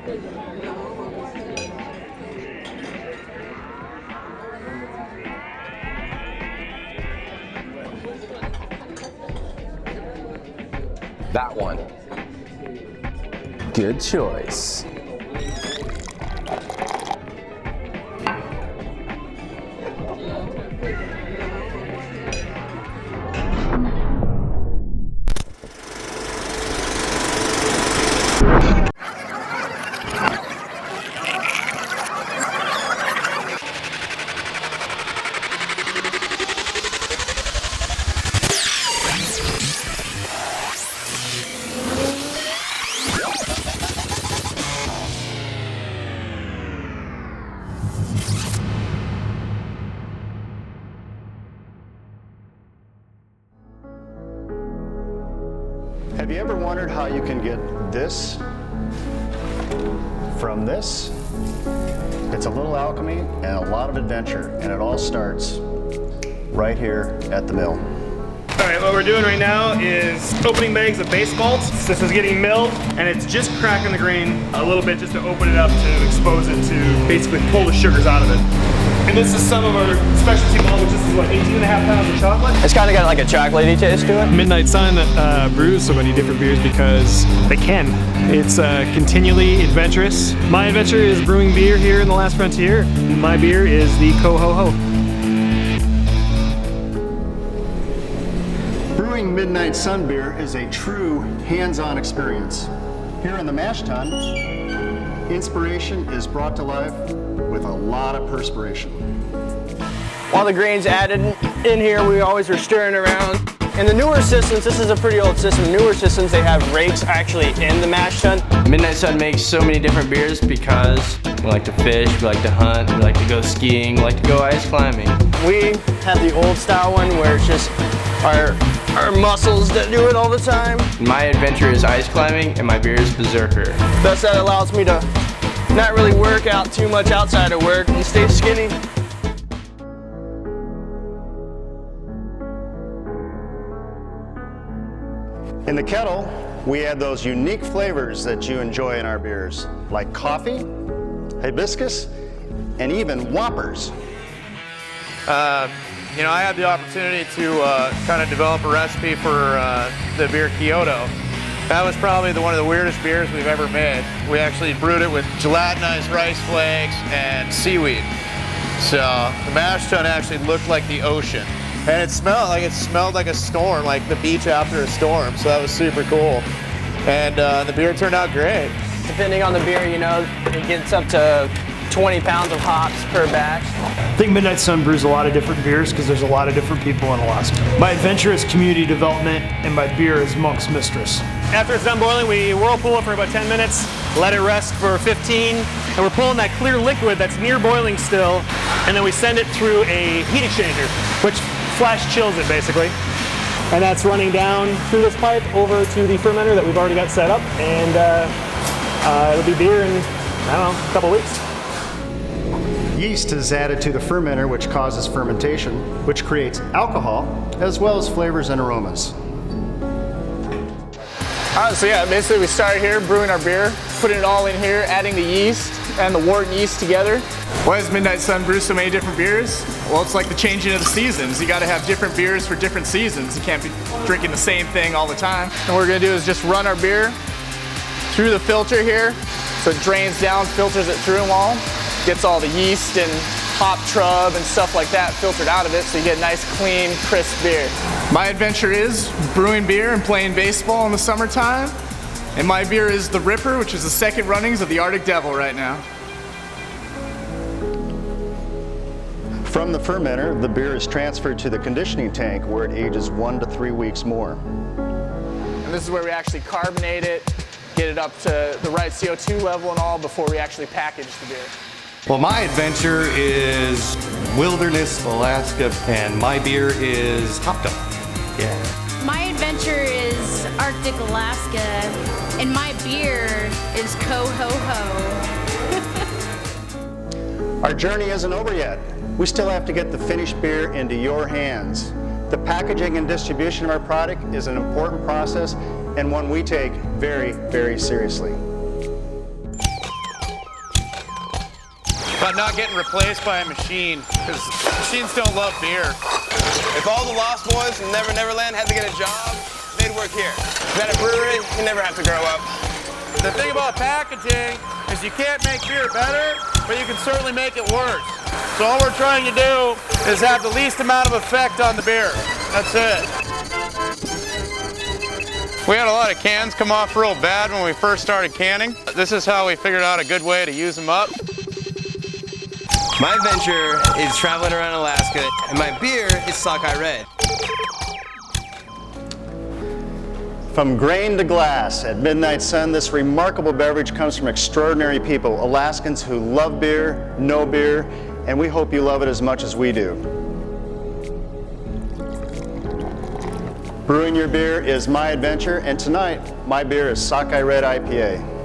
That one. Good choice. Have you ever wondered how you can get this from this? It's a little alchemy and a lot of adventure, and it all starts right here at the mill. All right, what we're doing right now is opening bags of base malt. This is getting milled, and it's just cracking the grain a little bit just to open it up to expose it to basically pull the sugars out of it. And this is some of our specialty malt, which is what, 18.5 pounds of chocolate? It's kind of got like a chocolatey taste to it. Midnight Sun brews so many different beers because they can. It's continually adventurous. My adventure is brewing beer here in the Last Frontier. My beer is the Co-Ho-Ho. Brewing Midnight Sun beer is a true hands-on experience. Here in the mash tun, inspiration is brought to life with a lot of perspiration. While the grain's added in here, we always are stirring around. In the newer systems, this is a pretty old system. Newer systems, they have rakes actually in the mash tun. Midnight Sun makes so many different beers because we like to fish, we like to hunt, we like to go skiing, we like to go ice climbing. We have the old style one where it's just our muscles that do it all the time. My adventure is ice climbing and my beer is Berserker. Thus that allows me to not really work out too much outside of work and stay skinny. In the kettle, we add those unique flavors that you enjoy in our beers, like coffee, hibiscus, and even whoppers. You know, I had the opportunity to kind of develop a recipe for the beer Kyoto. That was probably one of the weirdest beers we've ever made. We actually brewed it with gelatinized rice flakes and seaweed. So the mash tun actually looked like the ocean. And it smelled like a storm, like the beach after a storm. So that was super cool. And the beer turned out great. Depending on the beer, you know, it gets up to 20 pounds of hops per batch. I think Midnight Sun brews a lot of different beers because there's a lot of different people in Alaska. My adventure is community development, and my beer is Monk's Mistress. After it's done boiling, we whirlpool it for about 10 minutes, let it rest for 15, and we're pulling that clear liquid that's near boiling still, and then we send it through a heat exchanger, which flash chills it basically. And that's running down through this pipe over to the fermenter that we've already got set up, and it'll be beer in, I don't know, a couple weeks. Yeast is added to the fermenter, which causes fermentation, which creates alcohol, as well as flavors and aromas. So yeah, basically we started here brewing our beer, putting it all in here, adding the yeast and the wort yeast together. Why does Midnight Sun brew so many different beers? Well, it's like the changing of the seasons. You got to have different beers for different seasons. You can't be drinking the same thing all the time. And what we're gonna do is just run our beer through the filter here, so it drains down, filters it through them all, gets all the yeast and hop trub and stuff like that filtered out of it, so you get a nice, clean, crisp beer. My adventure is brewing beer and playing baseball in the summertime. And my beer is the Ripper, which is the second runnings of the Arctic Devil right now. From the fermenter, the beer is transferred to the conditioning tank where it ages 1 to 3 weeks more. And this is where we actually carbonate it, get it up to the right CO2 level and all before we actually package the beer. Well, my adventure is wilderness Alaska, and my beer is hopped up. Yeah. My adventure is Arctic Alaska, and my beer is Co-Ho-Ho. Our journey isn't over yet. We still have to get the finished beer into your hands. The packaging and distribution of our product is an important process and one we take very, very seriously. about not getting replaced by a machine, because machines don't love beer. If all the Lost Boys from Never Never Land had to get a job, they'd work here. If at a brewery, you never have to grow up. The thing about packaging is you can't make beer better, but you can certainly make it worse. So all we're trying to do is have the least amount of effect on the beer. That's it. We had a lot of cans come off real bad when we first started canning. This is how we figured out a good way to use them up. My adventure is traveling around Alaska, and my beer is Sockeye Red. From grain to glass at Midnight Sun, this remarkable beverage comes from extraordinary people, Alaskans who love beer, know beer, and we hope you love it as much as we do. Brewing your beer is my adventure, and tonight, my beer is Sockeye Red IPA.